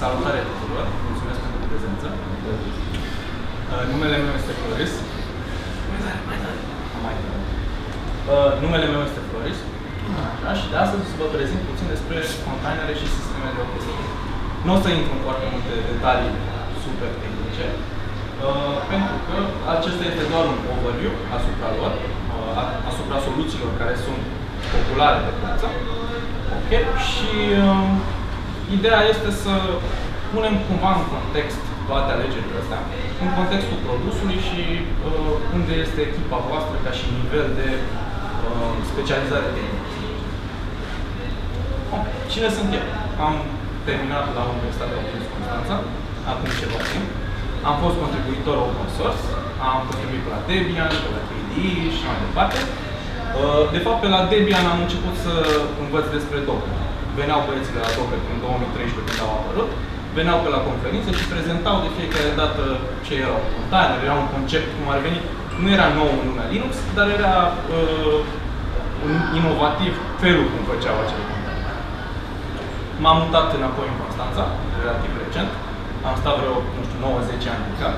Salutare tuturor, mulțumesc pentru prezență. Numele meu este Floris. Numele meu este Floris. Și de astăzi o să vă prezint puțin despre containere și sisteme de orchestrare. Nu o să intru în foarte multe detalii super tehnice, pentru că acesta este doar un overview asupra lor, asupra soluțiilor care sunt populare pe piață. Okay. Și ideea este să punem cumva în context toate alegerile astea, în contextul produsului și unde este echipa voastră ca și nivel de specializare tehnică. Cine sunt eu? Am terminat la Universitatea Constanța, acum ceva timp. Am fost contribuitor open source, am contribuit pe la Debian, pe la KDE și mai departe. De fapt, pe la Debian am început să învăț despre Docker. Veneau băieții de la Docker în 2013 când au apărut, veneau pe la conferințe și prezentau de fiecare dată ce erau container, era un concept cum ar veni. Nu era nou în lumea Linux, dar era inovativ felul cum făceau acele container. M-am mutat înapoi în Constanța, relativ recent. Am stat vreo, nu știu, 9-10 ani în cap.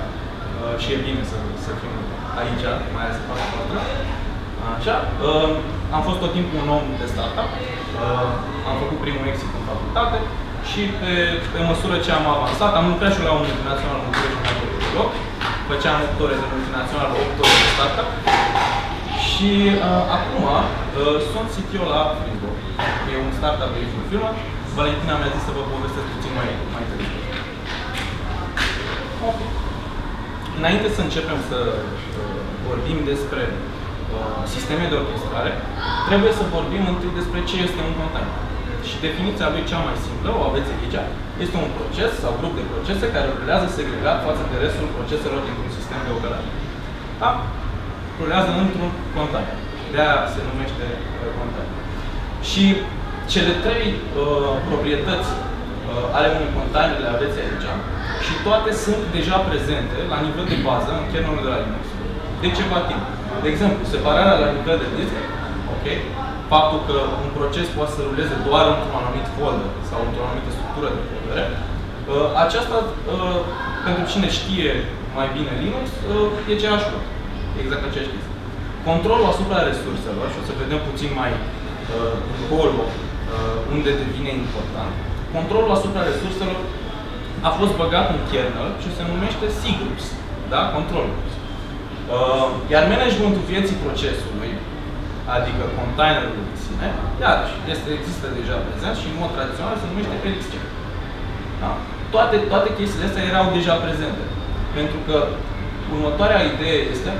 Și e bine să fim aici, mai ales în fața noastră. Așa. Am fost tot timpul un om de startup. Am făcut primul exit în facultate și pe măsură ce am avansat, am lucrat și la un multinațional în București, în București, făceam 8 ore de multinațional, 8 ore de startup. Și acum sunt CTO la Frisbo. E un startup de aici în firmă. Valentina mi-a zis să vă povestesc puțin mai târziu. Okay. Înainte să începem să vorbim despre sisteme de orchestrare, trebuie să vorbim întâi despre ce este un container. Și definiția lui cea mai simplă, o aveți aici, este un proces sau grup de procese care rulează segregat față de restul proceselor dintr-un sistem de operare. Da? Rulează într-un container. De-aia se numește container. Și cele trei proprietăți ale unui container le aveți aici și toate sunt deja prezente la nivel de bază în kernelul de la Linux de ceva timp. De exemplu, separarea la nivel de disc, okay? Faptul că un proces poate să ruleze doar într-un anumit folder sau într-o anumită structură de foldere, aceasta, pentru cine știe mai bine Linux, e aceeași lucru. Exact aceeași chestie. Controlul asupra resurselor, și o să vedem puțin mai încolo unde devine important, controlul asupra resurselor a fost băgat în kernel și se numește cgroups, da? Control groups. Iar managementul vieții procesului, adică containerul în sine, iarăși, există deja prezent și în mod tradițional se numește LXC. Da? Toate chestiile astea erau deja prezente. Pentru că următoarea idee este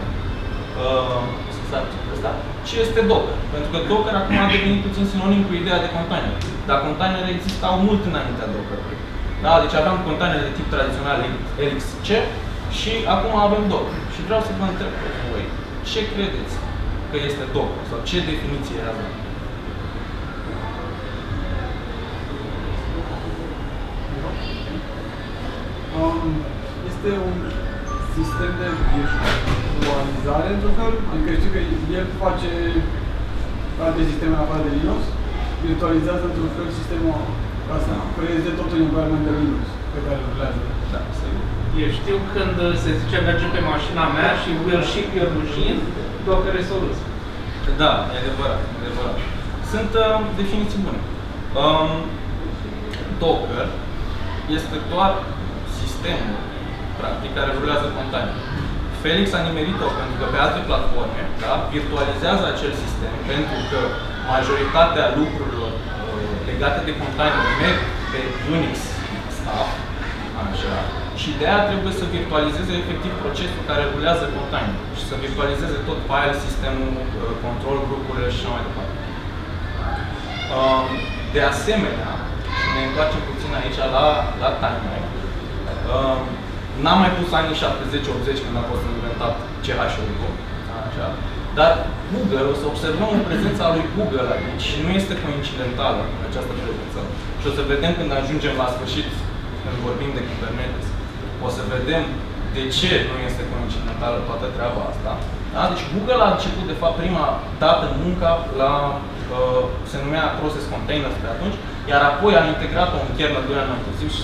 ce este Docker. Pentru că Docker acum a devenit puțin sinonim cu ideea de container. Dar containere existau mult înaintea Dockerului. Da? Deci aveam containere de tip tradițional LXC și acum avem Docker. Și vreau să vă întreb pe voi, ce credeți că este Docker? Sau ce definiție avem? Este un sistem de virtualizare, într-un fel. Adică știu că el face alte sisteme în afară de Linux, virtualizează într-un fel sistemul ca să creeze totul în environment de Linux pe care îl rulează. Da, sigur. Eu știu când se zice merge pe mașina mea și will ship your machine, Docker e soluție. Da, e adevărat, e adevărat. Sunt definiții bune. Docker este doar sistemul, practic, care rulează container. Felix a nimerit-o pentru că pe alte platforme, da, virtualizează acel sistem pentru că majoritatea lucrurilor legate de container merg pe Unix stuff, așa, și de aia trebuie să virtualizeze efectiv procesul care rulează container și să virtualizeze tot file, sistemul, control, grupurile și așa mai departe. De asemenea, ne întoarcem puțin aici la timeline. N-am mai pus anii 70-80 când a fost inventat CH-ul, așa. Dar Google, o să observăm în prezența lui Google aici și nu este coincidentală această prezență. Și o să vedem când ajungem la sfârșit, când vorbim de Kubernetes, o să vedem de ce nu este coincidentală toată treaba asta. Da? Deci Google a început, de fapt, prima dată munca la, se numea Process Containers pe atunci, Iar apoi am integrat-o în kernel 2 ani mai târziu și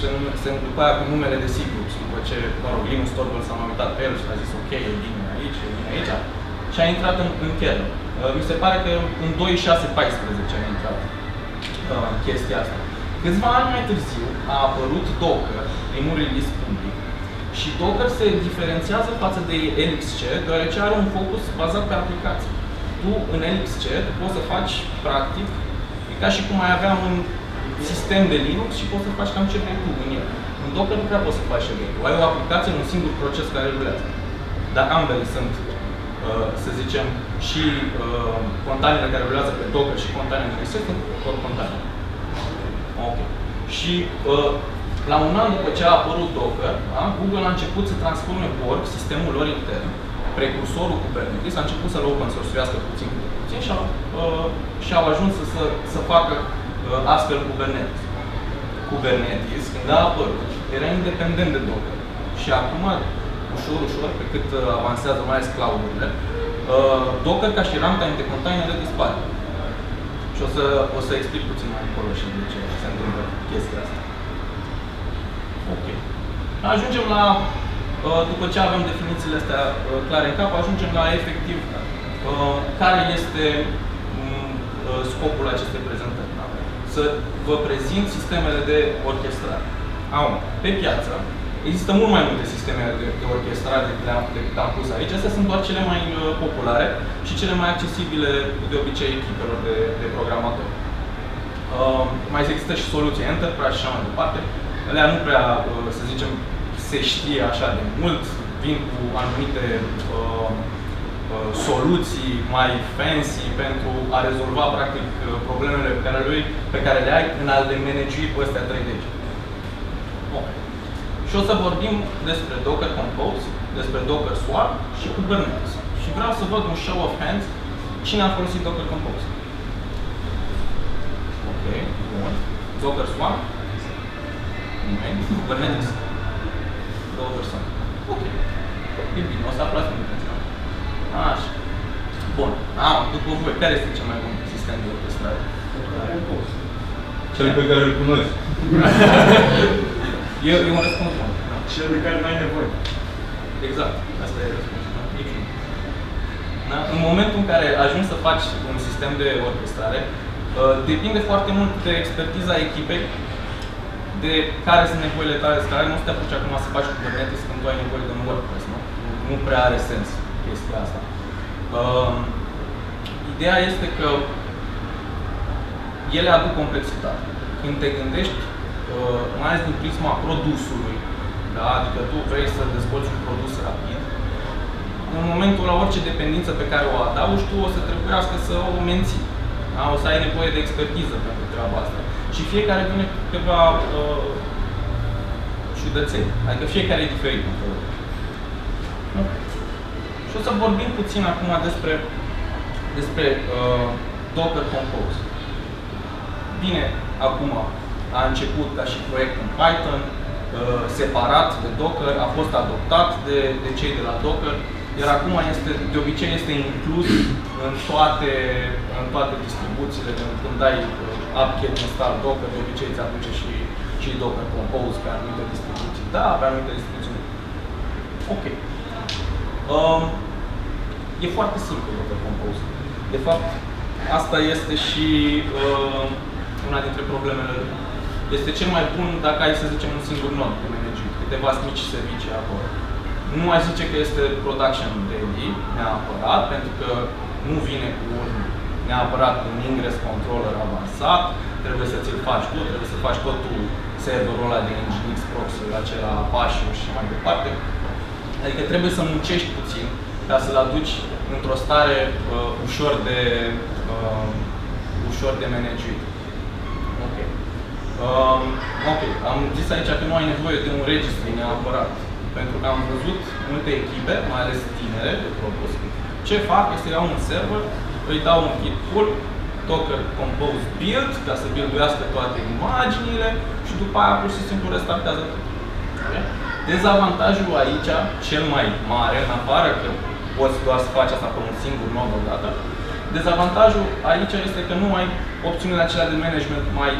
după aia cu numele de ciclu, după ce, mă rog, Linus Torvalds s-a mai uitat pe el și a zis ok, e bine aici, e bine aici, și a intrat în kernel. Mi se pare că în 2.6.14 a intrat chestia asta. Câțiva ani mai târziu a apărut Docker, primul release public, și Docker se diferențiază față de LXC, deoarece are un focus bazat pe aplicații. Tu, în LXC, poți să faci, practic, e ca și cum ai avea un sistem de Linux și poți să faci cam ce vrei tu în el. În Docker nu prea poți să faci ce vrei tu. Ai o aplicație, un singur proces care rulează. Dar ambele sunt, să zicem, și containerele care rulează pe Docker și containerele LXC sunt tot containere. Ok. Și la un an după ce a apărut Docker, da, Google a început să transforme Borg, sistemul lor intern, precursorul Kubernetes, a început să-l open source-uiască puțin și au ajuns să facă astfel Kubernetes. Kubernetes, când a apărut, era independent de Docker. Și acum, ușor, pe cât avansează mai ales cloud-urile, Docker ca și runtime de containere dispare. Și o să explic puțin mai încolo și de ce se întâmplă chestia asta. Ok. Ajungem la, după ce avem definițiile astea clare în cap, ajungem la efectiv care este scopul acestei prezentări. Da? Să vă prezint sistemele de orchestrare. Pe piață există mult mai multe sisteme de orchestrare decât am pus aici. Astea sunt doar cele mai populare și cele mai accesibile de obicei echipelor de programatori. Mai există și soluții Enterprise și așa mai departe. Alea nu prea, să zicem, se știe așa de mult, vin cu anumite soluții mai fancy pentru a rezolva practic problemele pe care le ai în a le managui pe astea 3 de aici. Okay. Și o să vorbim despre Docker Compose, despre Docker Swarm și Kubernetes. Și vreau să văd un show of hands cine a folosit Docker Compose. Ok, bun. Docker Swarm? Nimeni. Kubernetes? 2 persoane. Ok. E bine, o să aflați cum puteți. Așa. Bun. După voi, care este cel mai bun sistem de orchestrare? Cel pe care îl cunoști. E un răspuns bun. Cel de care n-ai nevoie. Exact. Asta e răspunsul. Da? În momentul în care ajungi să faci un sistem de orchestrare, depinde foarte mult de expertiza echipei, de care sunt nevoile tale, care nu te apuci acum să faci Kubernetes când tu ai nevoie de un WordPress, nu? Nu prea are sens chestia asta. Ideea este că ele aduc complexitate. Când te gândești, mai ales din prisma produsului, da? Adică tu vrei să dezvolți un produs rapid, în momentul la orice dependență pe care o adaugi, tu o să trebuiască să o menții. Da? O să ai nevoie de expertiză pentru treaba asta. Și fiecare vine cu câteva ciudățeni. Adică fiecare e diferit. Și o să vorbim puțin acum despre Docker Compose. Bine, acum a început ca și proiect în Python, separat de Docker, a fost adoptat de cei de la Docker, iar acum de obicei este inclus în toate distribuțiile. Când dai apt-get install Docker, de obicei îți aduce și Docker Compose pe anumite distribuții. Da, pe anumite distribuții. Ok. E foarte simplu Docker Compose. De fapt, asta este și una dintre problemele. Este cel mai bun dacă ai, să zicem, un singur nod de management, câteva mici servicii acolo. Nu mai zice că este production ready, neapărat, pentru că nu vine cu neapărat un ingress controller avansat, trebuie să ți-l faci tu, trebuie să faci tot tu serverul ăla de Nginx proxy, acela Apache și mai departe. Adică trebuie să muncești puțin ca să-l aduci într-o stare ușor de management. Ok, am zis aici că nu ai nevoie de un registru neapărat. Pentru că am văzut multe echipe, mai ales tinere de produs, ce fac este iau un server, îi dau un git pull, Docker Compose build, ca să builduiască toate imaginile și după aia pur și simplu restartează tot. Dezavantajul aici, cel mai mare, în afară că poți doar să faci asta pe un singur nod odată, Dezavantajul aici este că nu ai opțiunile acelea de management mai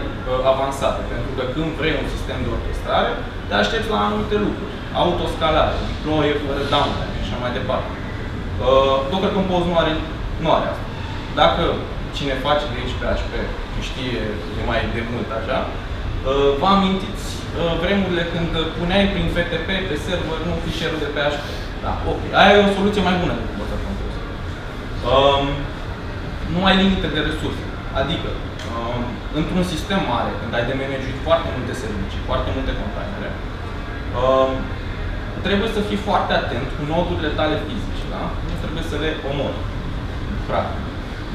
avansate, pentru că când vrei un sistem de orchestrare, te aștepți la anumite lucruri. Autoscalare, deploy fără downtime și așa mai departe. Docker Compose nu are asta. Dacă cine face de aici PHP știe de mai de mult așa, vă amintiți vremurile când puneai prin FTP pe server nu fișierul de PHP. Da, ok. Aia e o soluție mai bună decât Docker Compose. Nu ai limite de resurse. Adică, într-un sistem mare, când ai de management foarte multe servicii, foarte multe containere, trebuie să fii foarte atent cu nodurile tale fizice, da? Nu trebuie să le omori. Practic.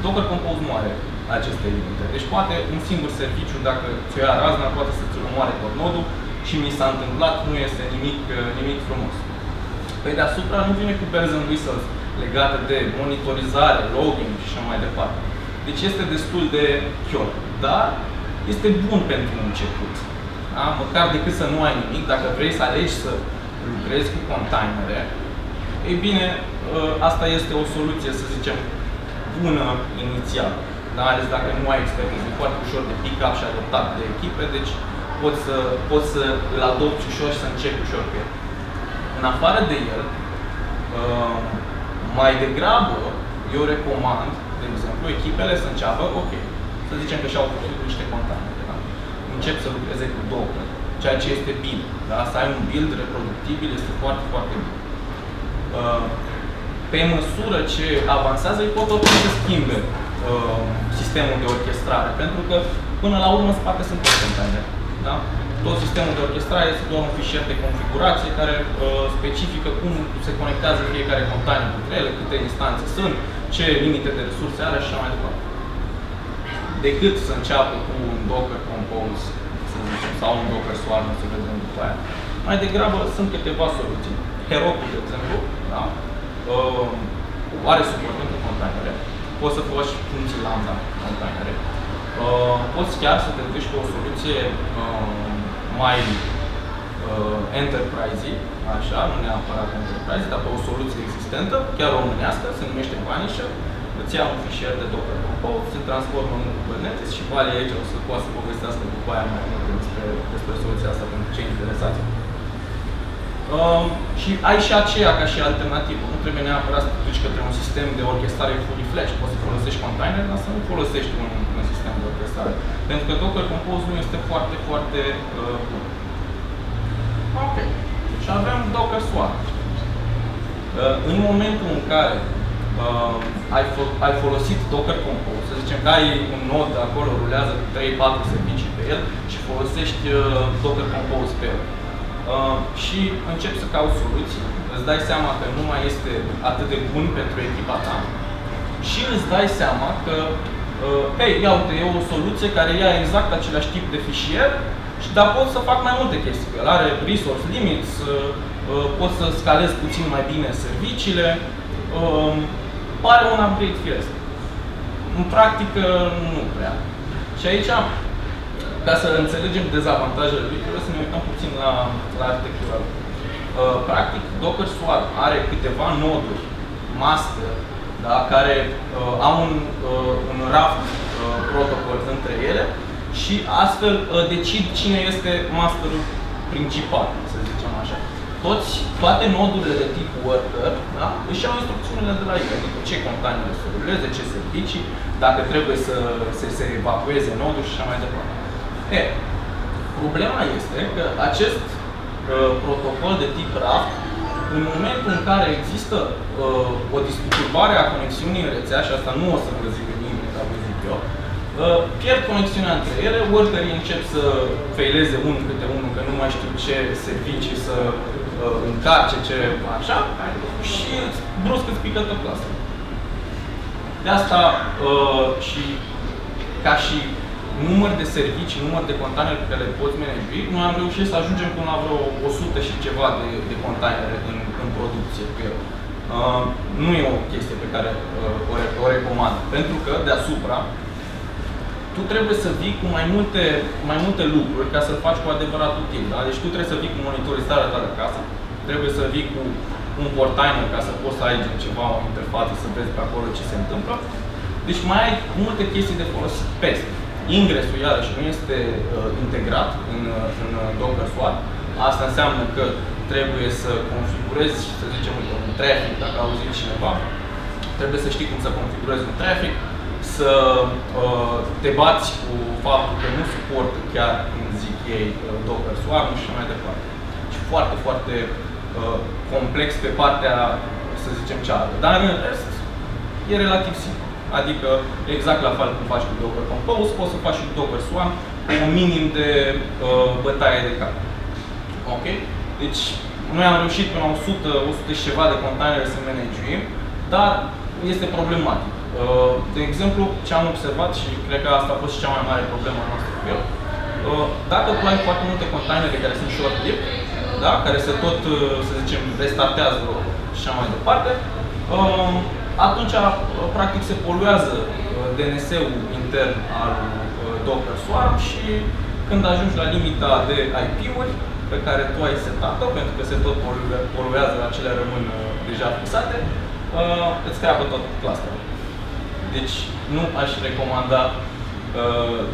Docker Compose nu are aceste limite. Deci poate un singur serviciu, dacă ți-o ia razna, poate să ți-l omoare tot nodul și mi s-a întâmplat, nu este nimic frumos. Pe deasupra nu vine cu bells and whistles legate de monitorizare, logging și așa mai departe. Deci este destul de chior, dar este bun pentru început. Da? Măcar decât să nu ai nimic, dacă vrei să alegi să lucrezi cu containere, ei bine, asta este o soluție, să zicem, bună inițial. Da? Ales dacă nu ai expertiză, e foarte ușor de pick-up și adoptat de echipe, deci poți să îl adopți ușor și să începi ușor cu el. În afară de el, mai degrabă, eu recomand, de exemplu, echipele să înceapă, ok, să zicem că și-au făcut niște containere, da? Încep să lucreze cu Docker, ceea ce este bine, da? Să ai un build reproductibil este foarte, foarte bine. Pe măsură ce avansează, îi pot oricum să schimbe sistemul de orchestrare, pentru că până la urmă în spate sunt toate containere, da? Tot sistemul de orchestrare este doar un fișier de configurație care specifică cum se conectează fiecare container între ele, câte instanțe sunt, ce limite de resurse are și așa mai departe. Decât să înceapă cu un Docker Compose, să zicem, sau un Docker Swarm, să vedem după aia. Mai degrabă sunt câteva soluții. Heroku, de exemplu, da? Are suport pentru containere. Poți să faci funcții lambda containere. Poți chiar să te duci pe o soluție mai enterprise, așa, nu neapărat enterprise, dar pe o soluție existentă, chiar românească, se numește Vanisher, îți ia un fișier de Docker Compose, se transformă în Kubernetes și Vali aici o să poată să povestească după aia mai mult despre soluția asta pentru cei interesați. Și ai și aceea ca și alternativă. Nu trebuie neapărat să te duci către un sistem de orchestrare fully flash. Poți să folosești container, dar să nu folosești un sistem de orchestrare. Pentru că Docker Compose nu este foarte, foarte bun. Ok. Și avem Docker Swarm. În momentul în care ai folosit Docker Compose, să zicem că ai un nod acolo, rulează 3-4 servicii pe el și folosești Docker Compose pe el. Și începi să cauți soluții, îți dai seama că nu mai este atât de bun pentru echipa ta și îți dai seama că hei, ia uite, e o soluție care ia exact același tip de fișier, dar pot să fac mai multe chestii. El are resource limits, pot să scalez puțin mai bine serviciile, pare un upgrade first. În practică nu prea. Și aici, ca să înțelegem dezavantajele lui, trebuie să ne uităm puțin la arhitectura. Practic, Docker Swarm are câteva noduri master, da, care au un raft protocol între ele și astfel decid cine este masterul principal, să zicem așa. Toate nodurile de tip worker, da, își au instrucțiunile de la ele, adică ce containere să ruleze, ce servicii, dacă trebuie să se evacueze nodul și așa mai departe. Problema este că acest protocol de tip raft, în momentul în care există o disturbare a conexiunii în rețea, și asta nu o să vă zic nimeni, dar vă zic eu, pierd conexiunea între ele, workerii încep să faileze unul câte unul, că nu mai știu ce servicii să încarce, ce așa, și brusc îți pică tot clasa. De asta și ca și număr de servicii, număr de containere pe care le poți manage, noi am reușit să ajungem până la vreo 100 și ceva de containere în producție cu el. Nu e o chestie pe care o recomand, pentru că deasupra tu trebuie să vii cu mai multe lucruri ca să-l faci cu adevărat util. Da? Deci tu trebuie să vii cu monitorizarea ta de acasă, trebuie să vii cu un portainer ca să poți să ai ceva, o interfață, să vezi pe acolo ce se întâmplă. Deci mai ai multe chestii de folosit peste. Ingresul, iarăși, nu este integrat în Docker Swarm. Asta înseamnă că trebuie să configurezi, să zicem, un traffic, dacă auziți cineva, trebuie să știi cum să configurezi un traffic, să te bați cu faptul că nu suportă chiar, cum zic ei, Docker Swarm și mai departe. Și foarte, foarte complex pe partea, să zicem, cealaltă. Dar în rest, e relativ simplu. Adică, exact la fel cum faci cu Docker Compose, poți să faci și cu Docker Swarm cu un minim de bătaie de cap. Ok? Deci, noi am reușit până la 100 și ceva de containere să managuim, dar este problematic. De exemplu, ce am observat și cred că asta a fost și cea mai mare problemă noastră cu el, dacă tu ai foarte multe containere care sunt short-lived, da? Care se tot, să zicem, restartează și așa mai departe, atunci, practic, se poluează DNS-ul intern al Docker Swarm și când ajungi la limita de IP-uri pe care tu ai setat-o, pentru că se tot poluează, acelea rămân deja fixate, îți crapă tot clusterul. Deci, nu aș recomanda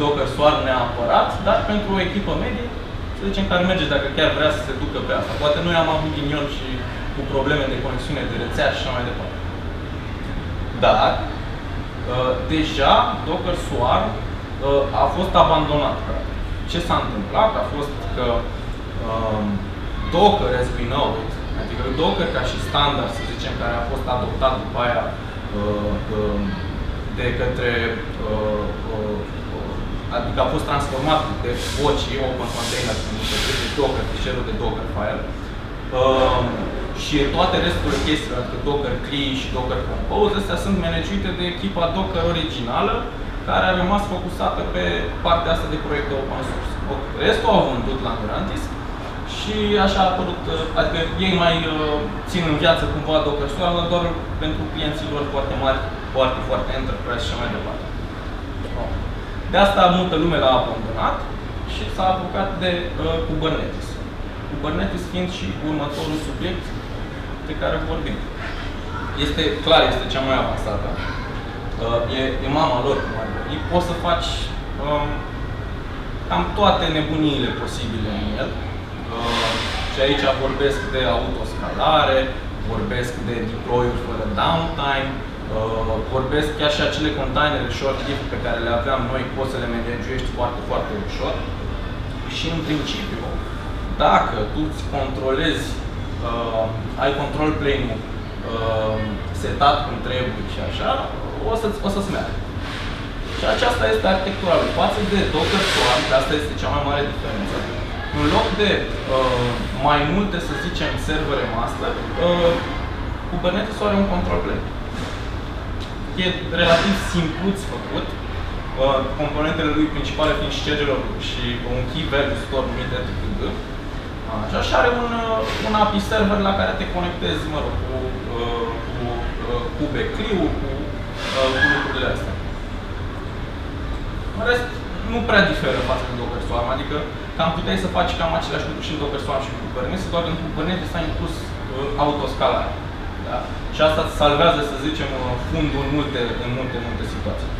Docker Swarm neapărat, dar pentru o echipă medie, să zicem, care merge dacă chiar vrea să se ducă pe asta. Poate noi am avut ghinion și cu probleme de conexiune de rețea și așa mai departe. Dar, deja Docker Swarm a fost abandonat. Ce s-a întâmplat a fost că Docker, as we know it, adică Docker ca și standard, să zicem, care a fost adoptat după aia de către, adică a fost transformat de voci Open Container, de Docker, fișierul de Dockerfile, și toate resturile chestiilor, adică Docker CLI și Docker Compose, astea sunt managuite de echipa Docker originală, care a rămas focusată pe partea asta de proiecte open source. Restul au vândut la Mirantis și așa a apărut, adică ei mai țin în viață cumva Docker Swarm, dar doar pentru clienții lor foarte mari, foarte, foarte enterprise și așa mai departe. De asta multă lume l-a abandonat și s-a apucat de Kubernetes. Kubernetes fiind și următorul subiect pe care vorbim. Este clar, este cea mai avansată. E mama lor, cum ar veni. Poți să faci cam toate nebuniile posibile în el. Și aici vorbesc de autoscalare, vorbesc de deploy-uri fără downtime, vorbesc chiar și acele containere short-lived pe care le aveam noi, poți să le managuești foarte, foarte ușor. Și în principiu, dacă tu îți controlezi, ai control plane-ul setat cum trebuie și așa, o să-ți meargă. Și aceasta este arhitectura lui. Față de Docker Swarm, asta este cea mai mare diferență. În loc de mai multe, să zicem, servere master, Kubernetes are un control plane. E relativ simpluț făcut, componentele lui principale fiind scheduler și un key value store numit etcd. Așa, și are un API server la care te conectezi, mă rog, cu backclip-ul, cu lucrurile astea. În rest, nu prea diferă față de Docker Swarm, adică cam puteai să faci cam același lucru și în Docker Swarm și în Kubernetes, doar în Kubernetes s-a inclus autoscalare. Da? Și asta îți salvează, să zicem, fundul în multe situații.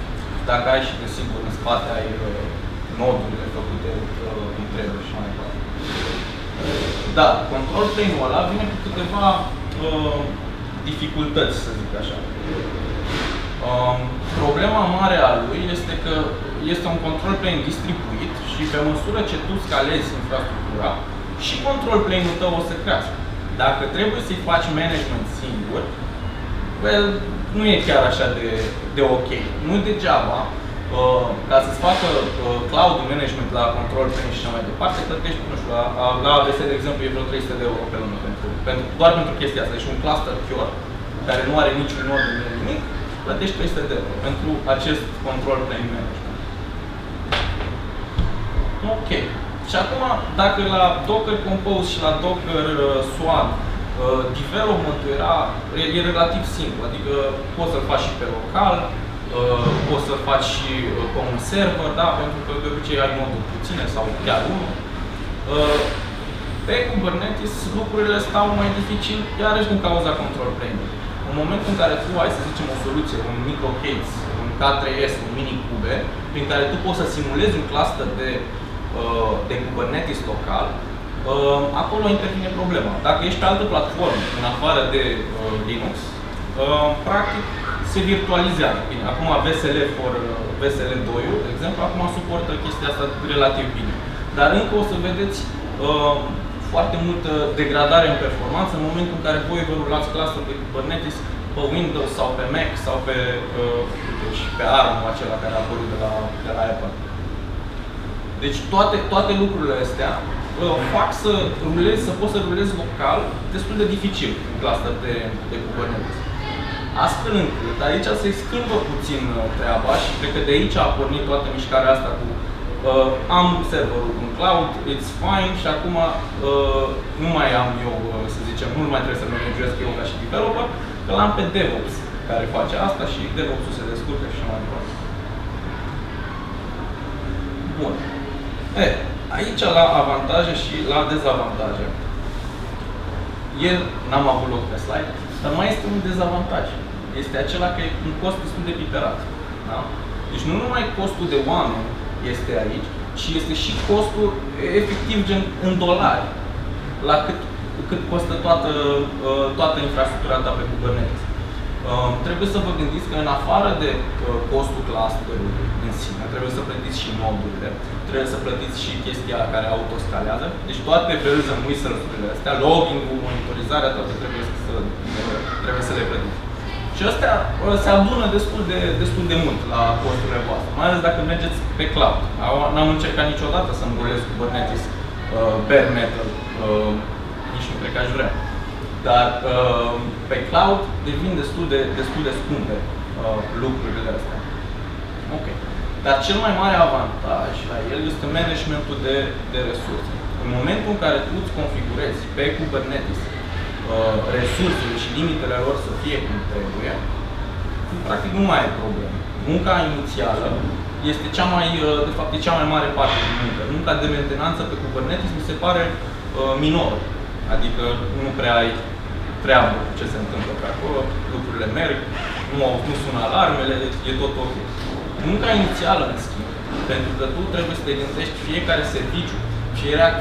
Dacă ai și, desigur, în spate ai nodurile făcute cum trebuie și mai departe. Da, control plane-ul ăla vine cu câteva dificultăți, să zic așa. Problema mare a lui este că este un control plane distribuit și pe măsură ce tu scalezi infrastructura, și control plane-ul tău o să crească. Dacă trebuie să-i faci management singur, well, nu e chiar așa de ok. Nu degeaba, ca să-ți facă cloud management la control plane și așa mai departe, plătești, nu știu, la AWS, de exemplu, e vreo 300 de euro pe lună doar pentru chestia asta. Deci un cluster pure, care nu are niciun nod, nimic, plătești 300 de euro pentru acest control plane management. Ok. Și acum, dacă la Docker Compose și la Docker Swarm development-ul e relativ simplu, adică poți să-l faci și pe local, poți să-l faci și pe un server, da? Pentru că de obicei ai moduri puține sau chiar unul. Pe Kubernetes lucrurile stau mai dificil, iarăși din cauza control plane-ului. În momentul în care tu ai, să zicem, o soluție, un microcase, un K3S, un mini kube, prin care tu poți să simulezi un cluster de Kubernetes local, acolo intervine problema. Dacă ești pe altă platformă, în afară de Linux, practic se virtualizează. Bine, acum VSL2-ul, de exemplu, acum suportă chestia asta relativ bine. Dar încă o să vedeți foarte multă degradare în performanță în momentul în care voi vă rulați cluster de Kubernetes pe Windows sau pe Mac sau pe ARM-ul acela care a apărut de la Apple. Deci toate lucrurile astea fac să poți să rulezi local destul de dificil în cluster de Kubernetes. Astfel încât aici se schimbă puțin treaba și cred că de aici a pornit toată mișcarea asta cu am serverul în cloud, it's fine și acum nu mai am eu, să zicem, nu mai trebuie să manageresc eu ca și developer, că l-am pe DevOps care face asta și DevOps-ul se descurcă și așa mai departe. Bun. Aici la avantaje și la dezavantaje. Ieri n-am avut loc pe slide, dar mai este un dezavantaj. Este acela că e un cost destul de piperat. Da? Deci nu numai costul de oameni este aici, ci este și costul efectiv gen în dolari, la cât costă toată infrastructura ta pe Kubernetes. Trebuie să vă gândiți că în afară de costul clusterului în sine, trebuie să plătiți și nodurile, trebuie să plătiți și chestia care autoscalează. Deci toate bells and whistles-urile astea, logging-ul, monitorizarea, toate trebuie să le plătiți. Și astea se adună destul de mult la costurile voastre, mai ales dacă mergeți pe cloud. N-am încercat niciodată să-mi rulez Kubernetes bare metal, nici nu cred că aș vrea. Dar pe cloud devin destul de scumpe lucrurile astea. Ok. Dar cel mai mare avantaj la el este managementul de resurse. În momentul în care tu îți configurezi pe Kubernetes resursele și limitele lor să fie cum trebuie, practic nu mai ai probleme. Munca inițială este de fapt, cea mai mare parte din muncă. Munca de mentenanță pe Kubernetes mi se pare minoră. Adică nu prea ai treabă ce se întâmplă pe acolo, lucrurile merg, nu sună alarmele, e tot ok. Munca inițială, în schimb, pentru că tu trebuie să te gândești fiecare serviciu,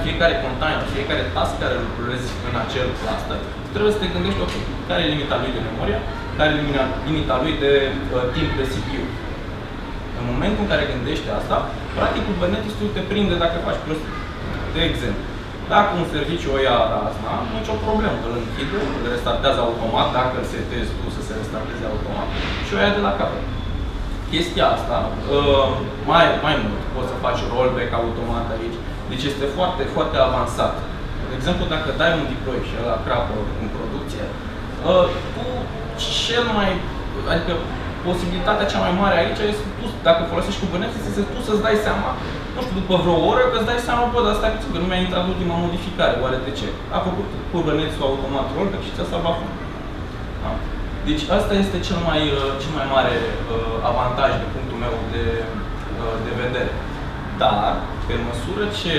fiecare container, fiecare task care îl rulezi în acel cluster, trebuie să te gândești, ok, care e limita lui de memorie, care e limita lui de timp de CPU. În momentul în care gândești asta, practic Kubernetes-ul te prinde dacă faci prostii. De exemplu, dacă un serviciu o ia razna, nicio problemă, îl închide, îl restartează automat, dacă îl setezi tu să se restarteze automat și o ia de la capăt. Chestia asta, mai mult, poți să faci rollback automat aici, deci este foarte, foarte avansat. De exemplu, dacă dai un deploy și ăla crapă în producție, adică posibilitatea cea mai mare aici este tu, dacă folosești Kubernetes, este tu să-ți dai seama, nu știu, după vreo oră, că îți dai seama, bă, dar stai puțin, că nu mi-a intrat ultima modificare, oare de ce? A făcut Kubernetes-ul automat rollback și ți-a salvat fundul. Da? Deci asta este cel mai mare avantaj din punctul meu de vedere. Dar, pe măsură ce,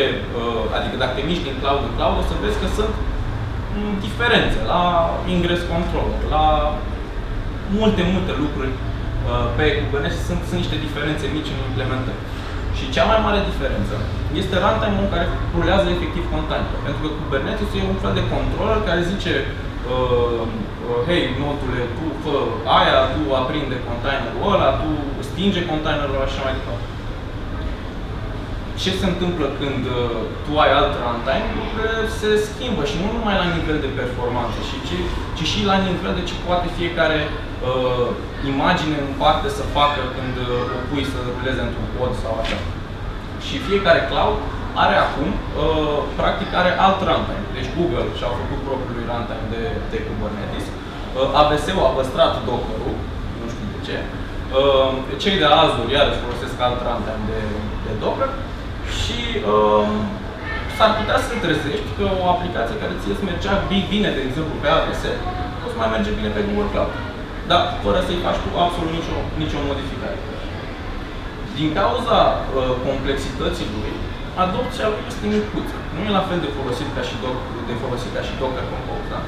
adică dacă te miști din cloud în cloud, o să vezi că sunt diferențe la ingress control, la multe lucruri pe Kubernetes sunt niște diferențe mici în implementări. Și cea mai mare diferență este runtime-ul care rulează efectiv container. Pentru că Kubernetes e un fel de controller care zice hei, nodule, tu fă aia, tu aprinde containerul ăla, tu stinge containerul ăla și așa mai departe. Ce se întâmplă când tu ai alt runtime? Lucrurile se schimbă și nu numai la nivel de performanță, ci și la nivel de ce poate fiecare imagine în parte să facă când o pui să ruleze într-un pod sau așa. Și fiecare cloud are acum, practic are alt runtime. Deci Google și-a făcut propriul runtime de Kubernetes. AWS-ul a păstrat Docker-ul, nu știu de ce. Cei de Azure iarăși folosesc alt runtime de Docker. Și s-ar putea să te trezești că o aplicație care ție îți mergea bine, de exemplu, pe AWS, o să mai merge bine pe Google Cloud. Dar fără să-i faci tu absolut nicio modificare. Din cauza complexității lui, adopția lui este micuță. Nu e la fel de folosit ca și Docker Compose. Da?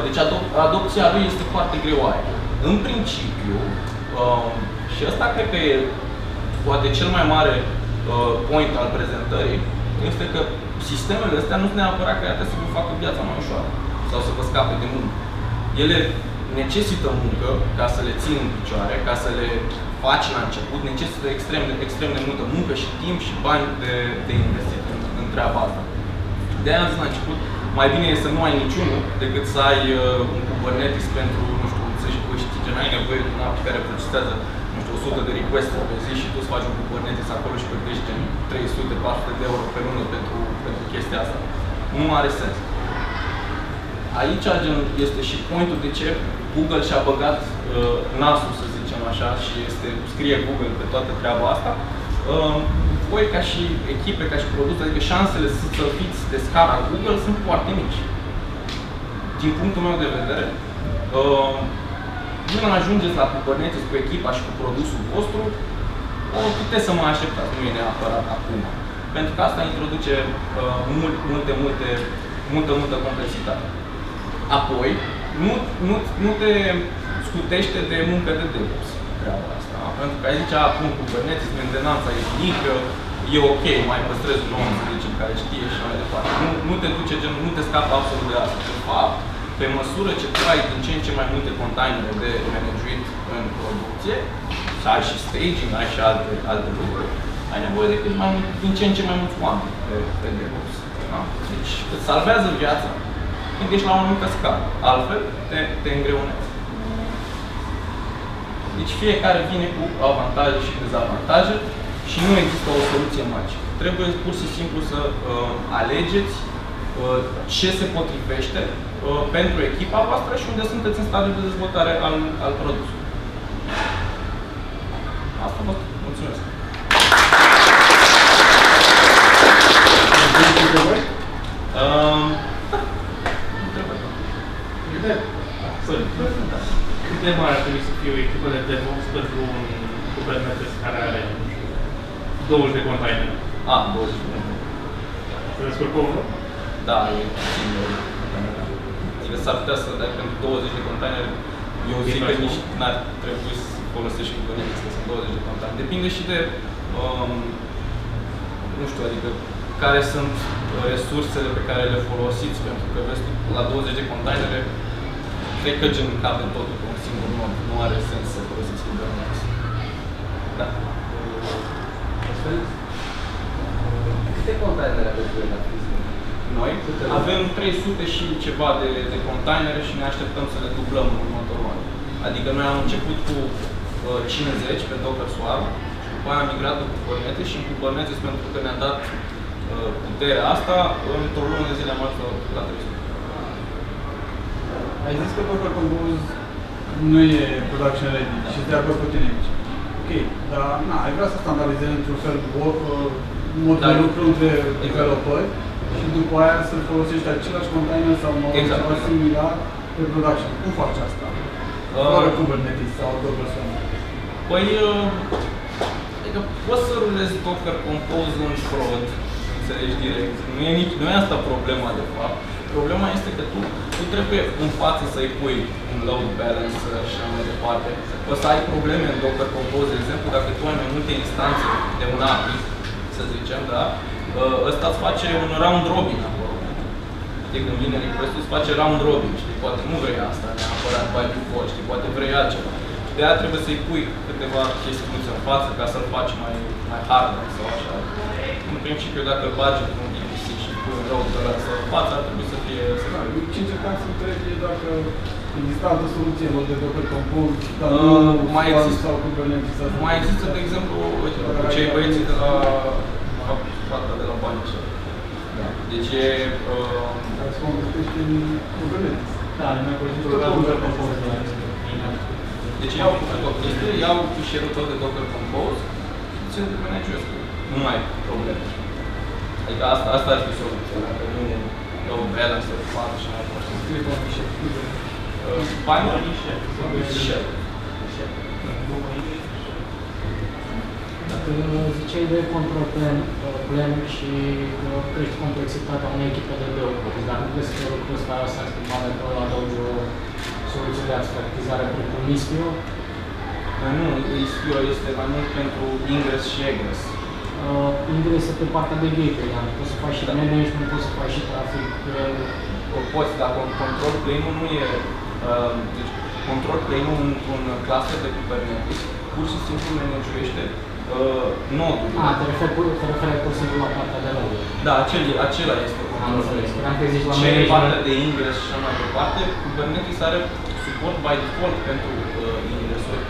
Deci adopția lui este foarte greoaie. În principiu, Și ăsta cred că e poate cel mai mare point al prezentării, este că sistemele astea nu sunt neapărat create să vă facă viața mai ușoară sau să vă scape de muncă. Ele necesită muncă ca să le ții în picioare, ca să le faci la început, necesită extrem de multă muncă și timp și bani de investit în treaba asta. De-aia am zis la început, mai bine e să nu ai niciunul decât să ai un Kubernetes pentru, nu știu, să-și câștige, n-ai nevoie de un app care procesează, nu știu, 100 de request-uri pe zi și tu îți faci un Kubernetes acolo și plătești 300-400 de euro pe lună pentru chestia asta. Nu are sens. Aici este și pointul de ce Google și-a băgat nasul, să zicem așa, și scrie Google pe toată treaba asta. Voi ca și echipe, ca și produs, adică șansele să fiți de scara Google sunt foarte mici. Din punctul meu de vedere, până ajungeți la Kubernetes cu echipa și cu produsul vostru, puteți să mă așteptați, nu e neapărat acum. Pentru că asta introduce multă complexitate. Apoi, nu te scutește de muncă de DevOps treaba asta. Pentru că aici acum Kubernetes, mentenanța e mică, e ok, mai păstrezi un om, să zicem, care știe și mai departe. Nu te duce, nu te scapă absolut de asta. De fapt, pe măsură ce tu ai din ce în ce mai multe containere de managuit în producție, să ai și staging, ai și alte lucruri, ai nevoie de din ce în ce mai mulți oameni pe DevOps. Da? Deci îți salvează viața când ești la o anumită scară. Altfel, te îngreunezi. Deci fiecare vine cu avantaje și dezavantaje și nu există o soluție magică. Trebuie pur și simplu să alegeți ce se potrivește pentru echipa voastră și unde sunteți în stadiul de dezvoltare al produsului. Asta vă mulțumesc. Cât de mare ar trebui să fie o echipă de DevOps pentru un Kubernetes care are 20 de containere? 20 de containere. Se descurcă unul? Da, e puțin de containere. Adică s-ar putea să dai pentru 20 de containere. Eu zic că nici n-ar trebui să folosești Kubernetes, că sunt 20 de containere. Depinde și de, nu știu, adică care sunt resursele pe care le folosiți, pentru că vezi, la 20 de containere cred că gen cabe totul pe un singur nod. Nu are sens să folosiți Kubernetes. Da. Câte containere aveți voi la Prism? Noi avem 300 și ceva de containere și ne așteptăm să le dublăm în următorul an. Adică noi am început cu 50 pe Docker Swarm și după aia am migrat cu Kubernetes și în Kubernetes, pentru că ne-a dat puterea asta, într-o lună de zile am ajuns la 300. Ai zis că Docker Compose nu e production ready și de acord cu tine aici. Ok, dar ai vrea să standardizezi într-un fel modul de lucru între developeri și după aia să folosești același container sau ceva similar pe production. Cum faci asta? Fără Kubernetes sau Docker Swarm? Păi, adică poți să rulezi Docker Compose în prod, înțelegi direct. Nu e asta problema de fapt. Problema este că tu trebuie în față să-i pui un load balancer și așa mai departe. O să ai probleme în Docker Compose, de exemplu, dacă tu ai mai multe instanțe de un API, să zicem, da? Ăsta îți face un round robin acolo. Știi, când vine request-ul, îți face round robin, știi? Poate nu vrei asta neapărat by default, știi? Poate vrei altceva. De aia trebuie să-i pui câteva chestiuni în față ca să-l faci mai hard sau așa. În principiu, dacă îl bagi într-un VPC și pui un router să față, ar trebui să fie... Ce încercam să întreb e dacă există altă soluție în loc de Docker Compose, dar mai există sau Kubernetes. Mai există, de exemplu, cei băieții de la partea de la Banice. Da. Deci e... Care se convertește în Kubernetes. Da, noi folosim Docker Compose. Deci iau o chestie, iau fișierul tot de Docker Compose și se managez. Nu mai ai probleme. Adică asta ar fi soluția, dacă nu e o balance de față și mai departe. Scrie pe un fișier. Binary Shell. Ziceai de control plan și crești complexitatea unei echipe de developeri. Dar nu crezi că lucrul ăsta s-ar schimba dacă adaugi o soluție de abstractizare precum Istio? Nu, ISPO este mai mult pentru ingres și egres. Ingrese pe partea de gateway, da. Poți să faci și management, poți să faci și trafic. Poți, dar control plane-ul nu e... Deci, control plane-ul într-un cluster de Kubernetes pur și simplu managește nodul. Te referi pur și simplu la partea de noduri. Da, acela este control plane. Speram că zici la Ce management. partea de ingres și așa mai departe, Kubernetes are suport by default pentru ingresuri.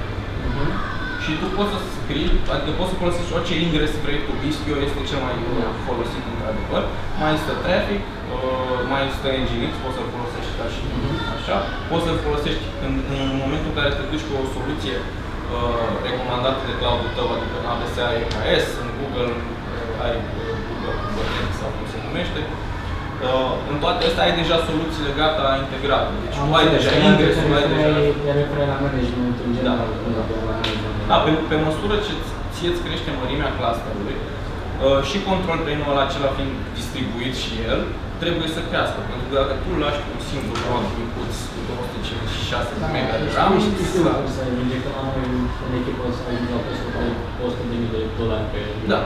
Și tu poți să scrii, adică poți să folosești orice ingres vrei tu. Istio este cel mai folosit într-adevăr. Mai este traffic, mai este Nginx, poți să-l folosești ca și așa. Poți să-l folosești în momentul în care te duci cu o soluție recomandată de cloud-ul tău, adică în AWS ai EKS, în Google ai Google Kubernetes sau cum se numește. În toate astea ai deja soluțiile gata integrate. Deci tu ai deja ingresul, ai deja... Te referi la management în general. Da, pe măsură ce ție-ți crește mărimea clusterului și control plane-ul acela fiind distribuit și el, trebuie să crească. Pentru că dacă tu lași un singur rod inputs cu 256 de mega de RAM, știu cum să ajunge, că la noi în echipă să ajunge la postul de $100.000 pe... Da,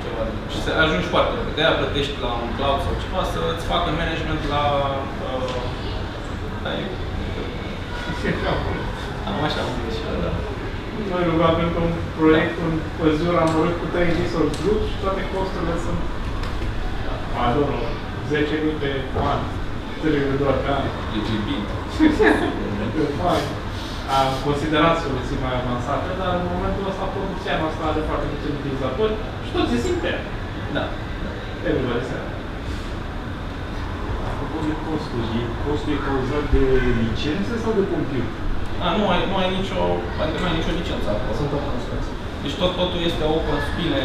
ceva de genul. Și să ajungi foarte repede. De-aia plătești la un cloud sau ceva să-ți facă management la... Așa am zis și eu, da. Noi rugăm pentru un proiect, un Azure amărât cu 3 resource groups și toate costurile sunt, adoră, 10.000 pe an, 3 doar pe an. Deci e bine. Am considerat soluții mai avansate, dar în momentul ăsta producția noastră are foarte puțini utilizatori și toți se simte. Da. Everybody se Apropo de costuri, costul e cauzat de licențe sau de compute? Nu ai nicio licență acolo. Sunt tot construcții. Deci totul este open, bine,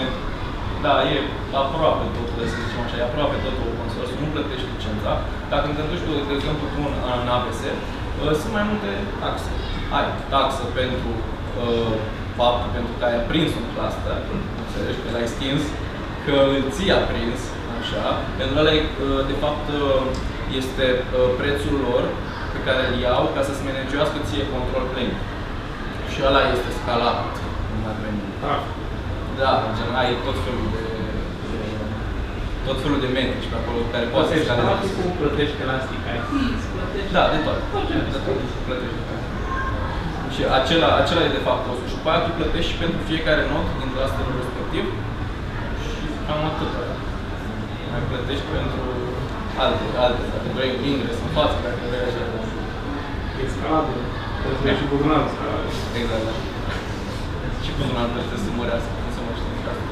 da, e aproape totul, să zicem așa, e aproape totul open source, nu plătești licența. Dacă te duci, de exemplu, tu în AWS, sunt mai multe taxe. Ai taxă pentru faptul pentru că ai aprins un cluster, înțelegi, că l-ai stins, că îl ții aprins, așa, pentru că ăla, de fapt, este prețul lor pe care îl iau ca să-ți managească ție control plane. Și ăla este scalat în admin. Da, în general, ai tot felul de metrici pe acolo care poate să scaleze. Cum plătești elastic IT, plătești... Da, de tot. Plătești. Și acela e de fapt costul. Și după aia tu plătești și pentru fiecare nod din clusterul respectiv și cam atât. Mai plătești pentru alte, dacă vrei un ingres în față, dacă vrei așa. E scalabil. Trebuie și buzunarul scalabil. Exact, da. Și buzunarul trebuie să mărească, nu se mă știe ca asta.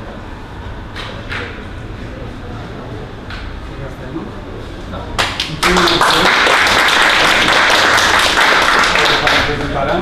Asta e, nu? Da. Mulțumim! Prezentarea.